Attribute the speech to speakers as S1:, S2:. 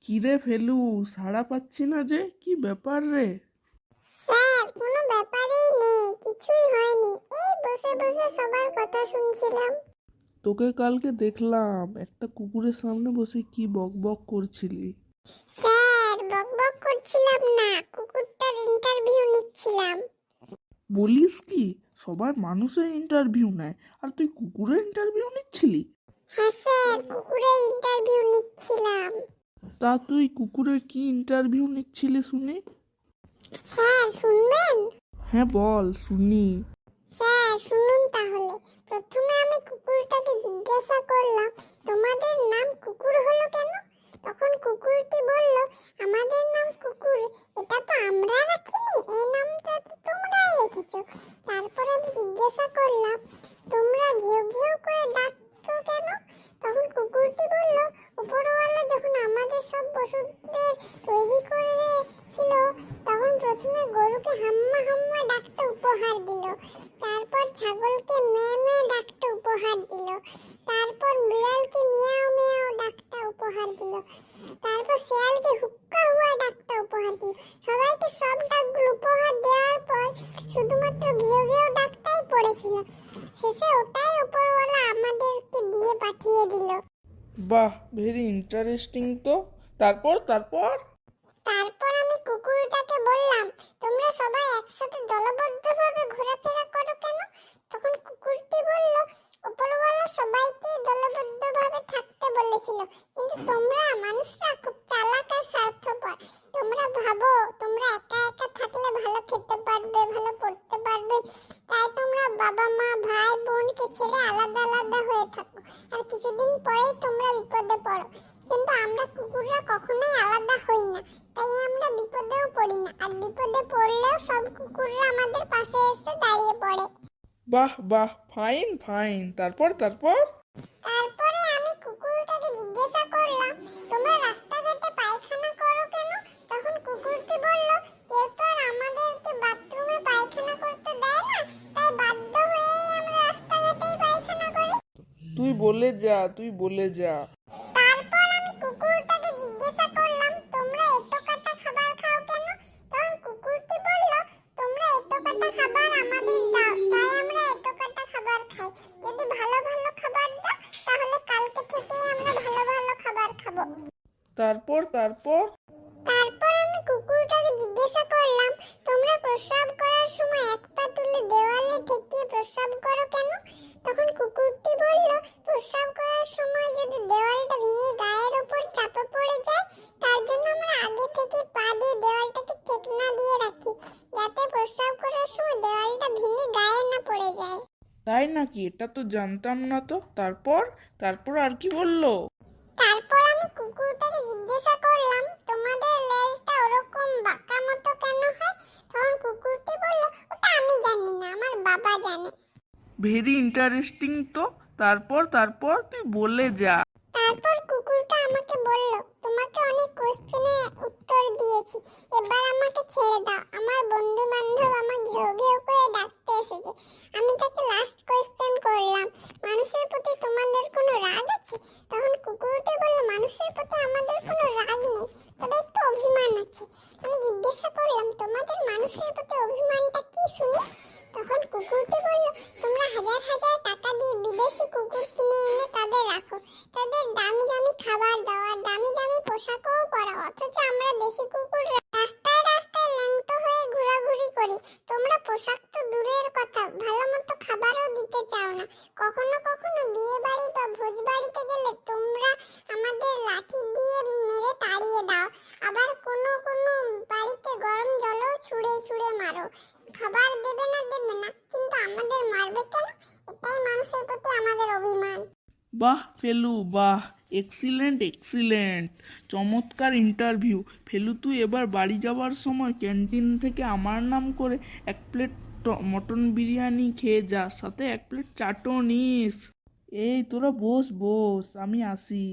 S1: কিরে ফেলু, সাড়া পাচ্ছি না যে, কি ব্যাপার রে?
S2: স্যার, কোনো ব্যাপারই নেই, কিছুই হয়নি। এই বসে বসে সবার কথা শুনছিলাম।
S1: তোকে কালকে দেখলাম একটা কুকুরের সামনে বসে কি বক বক করছিলি।
S2: স্যার, বকবক করছিলাম না, কুকুরটার ইন্টারভিউ নিচ্ছিলাম।
S1: বলিস কি? সবার মানুষের ইন্টারভিউ নেয়, আর তুই কুকুরের ইন্টারভিউ নিচ্ছিলি?
S2: হ্যাঁ স্যার, কুকুরের ইন্টারভিউ নিচ্ছিলাম।
S1: তা তুই কুকুরের কি ইন্টারভিউ নিচ্ছিলি শুনি?
S2: স্যার শুনবেন?
S1: হ্যাঁ বল, শুনি।
S2: স্যার শুনুন তাহলে। প্রথমে আমি কুকুরটাকে জিজ্ঞাসা করলাম, তোমাদের নাম কুকুর হলো কেন? তখন কুকুরটি বলল, আমাদের নাম কুকুর, এটা তো আমরা রাখিনি, এই নামটা তো তোমরাই রেখেছো। তারপর আমি জিজ্ঞাসা করলাম, তোমরা ঘেউ ঘেউ করে ডাকতো কেন? তখন কুকুরটি বলল, উপরওয়ালা যখন আমাদের সব পশুদের তৈরি করেছিল, তখন প্রথমে গরুকে হাম্মা হাম্মা ডাকতে উপহার দিল, তারপর ছাগলকে মে মে ডাকতে উপহার দিল, তারপর বিড়ালকে মিয়াও মিয়াও ডাকতে উপহার দিল, তারপর শিয়ালকে হুক্কা হুয়া ডাকতে উপহার দিল। সবাইকে সব ডাকগুলো উপহার দেওয়ার পর শুধুমাত্র ঘেউ ঘেউ ডাকটাই পড়েছিল। শেষে ওটাই উপরওয়ালা আমাদেরকে দিয়ে পাঠিয়ে দিল।
S1: বাহ, ভেরি ইন্টারেস্টিং তো। তারপর তারপর
S2: তারপর আমি কুকুরটাকে বললাম, তোমরা সবাই একসাথে দলবদ্ধভাবে ঘোরাফেরা করো কেন? তখন কুকুরটি বলল, উপরওয়ালা সবাইকে দলবদ্ধভাবে থাকতে বলেছিল, কিন্তু তোমরা মানুষরা খুব চালাক আর স্বার্থপর। তোমরা ভাবো তোমরা একা একা থাকলে ভালো খেতে পারবে, ভালো পড়তে পারবে, তাই তোমরা বাবা মা ভাই বোনকে ছেড়ে আলাদা আলাদা হয়ে থাকো, আর কিছুদিন পরেই তোমরা বিপদে পড়ো। কিন্তু আমরা কুকুররা কখনোই আলাদা হই না, তাই আমরা বিপদেও পড়ি না, আর বিপদে পড়লেও সব কুকুররা আমাদের পাশে এসে দাঁড়িয়ে পড়ে।
S1: বাহ বাহ, ফাইন ফাইন। তারপর তারপর
S2: তারপরে আমি কুকুরটাকে জিজ্ঞাসা করলাম, তোমরা রাস্তাঘাটে পায়খানা করো কেন? তখন কুকুরটি বলল, কেউ তো আর আমাদেরকে বাথরুমে পায়খানা করতে দেয় না, তাই বাধ্য হয়েই আমরা রাস্তাঘাটেই পায়খানা করি।
S1: তুই বলে যা, তুই বলে যা।
S2: তারপর আমি কুকুরটাকে জিজ্ঞাসা করলাম, তোমরা এঁটো কাটা খাবার খাও কেন? তখন কুকুরটি বলল, তোমরা এঁটো কাটা খাবার আমাদের দাও, তাই আমরা এঁটো কাটা খাবার খাই। যদি ভালো ভালো খাবার দাও, তাহলে কালকে থেকেই আমরা ভালো ভালো খাবার খাবো।
S1: তারপর তারপর
S2: তারপর আমি কুকুরটাকে জিজ্ঞাসা করলাম, তোমরা প্রস্রাব করার সময় এক পা তুলে দেওয়ালে ঠেকিয়ে প্রস্রাব করো কেন? তখন কুকুরটি বলল, প্রস্রাব করার সময় যদি দেওয়ালটা ভেঙে গায়ের ওপর চাপা পড়ে যায়, তার জন্য আমরা আগে থেকে পা দিয়ে দেওয়ালটাকে ঠেকনা দিয়ে রাখি, যাতে প্রস্রাব করার সময় দেওয়ালটা ভেঙে গায়ে না পড়ে যায়।
S1: তাই নাকি? এটা তো জানতাম না তো। তারপর তারপর আর কি বললো?
S2: তারপর আমি কুকুরটাকে জিজ্ঞাসা করলাম, তোমাদের লেজটা ওরকম বাঁকা মতো কেন হয়? তখন কুকুরটি বলল, ওটা আমি জানি না, আমার বাবা জানে।
S1: ভেরি ইন্টারেস্টিং তো। তারপর তারপর তুই বলে যা।
S2: তারপর কুকুরটা আমাকে বলল, তোমাকে অনেক কোশ্চেনের উত্তর দিয়েছি, এবার আমাকে ছেড়ে দাও, আমার বন্ধু বান্ধব আমার ঘেউ ঘেউ করে ডাকতে এসেছে। আমি তাকে লাস্ট কোশ্চেন করলাম, মানুষের প্রতি তোমাদের কোনো রাগ আছে? তখন কুকুরটি বলল, মানুষের প্রতি আমাদের কোনো রাগ নেই, তবে একটু অভিমান আছে। আমি জিজ্ঞাসা করলাম, তোমাদের মানুষের প্রতি অভিমানটা কি শুনি? তখন কুকুরটি বলল, তোমরা হাজার হাজার টাকা দিয়ে বিদেশি কুকুর কিনে এনে তাদের রাখো, তাদের দামি দামি খাবার দাও, আর দামি দামি পোশাকও পরাও, অথচ আমরা দেশি কুকুর রাস্তায় রাস্তায় ল্যাংটো হয়ে ঘোরাঘুরি করি। তোমরা পোশাক তো দূরের কথা, ভালো মতো খাবারও দিতে চাও না। কখনো কখনো বিয়ে বাড়ি বা ভোজ বাড়িতে গেলে তোমরা আমাদের লাঠি দিয়ে মেরে তাড়িয়ে দাও, আবার কোনো কোনো বাড়িতে গরম জলও ছুঁড়ে ছুঁড়ে মারো। খাবার দেবে না দেবে না, কিন্তু আমাদের মারবে কেন? এটাই মানুষের প্রতি আমাদের অভিমান।
S1: বাহ ফেলু, বাহ, এক্সিলেন্ট এক্সিলেন্ট, চমৎকার ইন্টারভিউ। ফেলু, তুই এবার বাড়ি যাওয়ার সময় ক্যান্টিন থেকে আমার নাম করে এক প্লেট মটন বিরিয়ানি খেয়ে যা, সাথে এক প্লেট চাটও নিস। এই তোরা বস বস, আমি আসি।